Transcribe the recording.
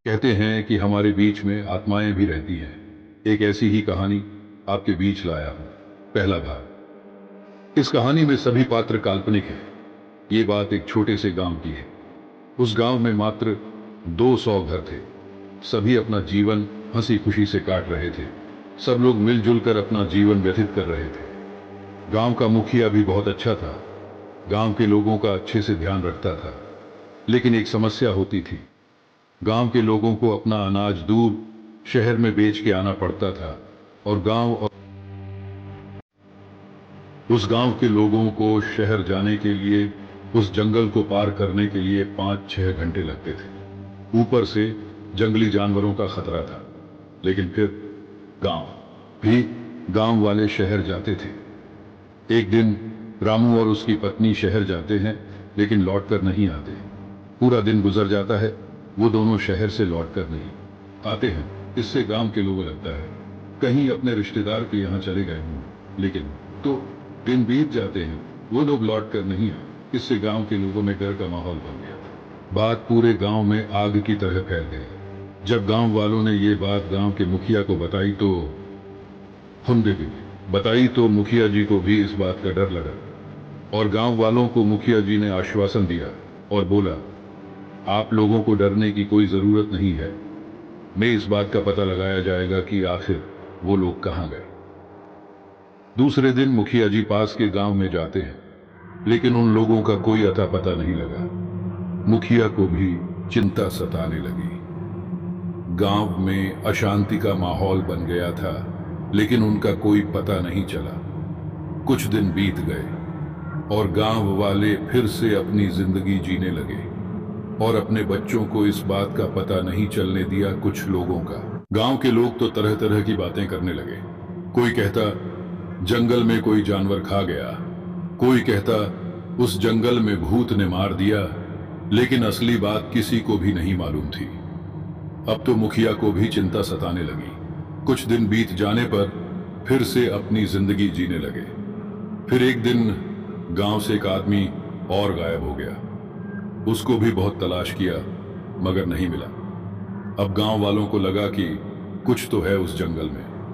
कहते हैं कि हमारे बीच में आत्माएं भी रहती हैं। एक ऐसी ही कहानी आपके बीच लाया हूं। पहला भाग। इस कहानी में सभी पात्र काल्पनिक हैं। ये बात एक छोटे से गांव की है। उस गांव में मात्र 200 घर थे। सभी अपना जीवन हंसी खुशी से काट रहे थे। सब लोग मिलजुल कर अपना जीवन व्यतीत कर रहे थे। गांव का मुखिया भी बहुत अच्छा था। गांव के लोगों का अच्छे से ध्यान रखता था। लेकिन एक समस्या होती थी। गांव के लोगों को अपना अनाज दूर शहर में बेच के आना पड़ता था और उस गांव के लोगों को शहर जाने के लिए उस जंगल को पार करने के लिए 5-6 घंटे लगते थे। ऊपर से जंगली जानवरों का खतरा था। लेकिन फिर गांव भी गांव वाले शहर जाते थे। एक दिन रामू और उसकी पत्नी शहर जाते हैं, लेकिन लौटकर नहीं आते। पूरा दिन गुजर जाता है, वो दोनों शहर से लौटकर नहीं आते हैं। इससे गांव के लोगों को लगता है कहीं अपने रिश्तेदार के यहाँ चले गए हों। लेकिन तो दिन बीत जाते हैं, वो लोग लौटकर नहीं आए। इससे गांव के लोगों में डर का माहौल बन गया। बात पूरे गांव में आग की तरह फैल गई। जब गांव वालों ने ये बात गांव के मुखिया को बताई तो मुखिया जी को भी इस बात का डर लगा। और गांव वालों को मुखिया जी ने आश्वासन दिया और बोला, आप लोगों को डरने की कोई जरूरत नहीं है। मैं इस बात का पता लगाया जाएगा कि आखिर वो लोग कहां गए। दूसरे दिन मुखिया जी पास के गांव में जाते हैं, लेकिन उन लोगों का कोई अता पता नहीं लगा। मुखिया को भी चिंता सताने लगी। गांव में अशांति का माहौल बन गया था, लेकिन उनका कोई पता नहीं चला। कुछ दिन बीत गए और गांव वाले फिर से अपनी जिंदगी जीने लगे और अपने बच्चों को इस बात का पता नहीं चलने दिया कुछ लोगों का। गांव के लोग तो तरह तरह की बातें करने लगे। कोई कहता जंगल में कोई जानवर खा गया, कोई कहता उस जंगल में भूत ने मार दिया। लेकिन असली बात किसी को भी नहीं मालूम थी। अब तो मुखिया को भी चिंता सताने लगी। कुछ दिन बीत जाने पर फिर से अपनी जिंदगी जीने लगे। फिर एक दिन गांव से एक आदमी और गायब हो गया। उसको भी बहुत तलाश किया, मगर नहीं मिला। अब गांव वालों को लगा कि कुछ तो है उस जंगल में।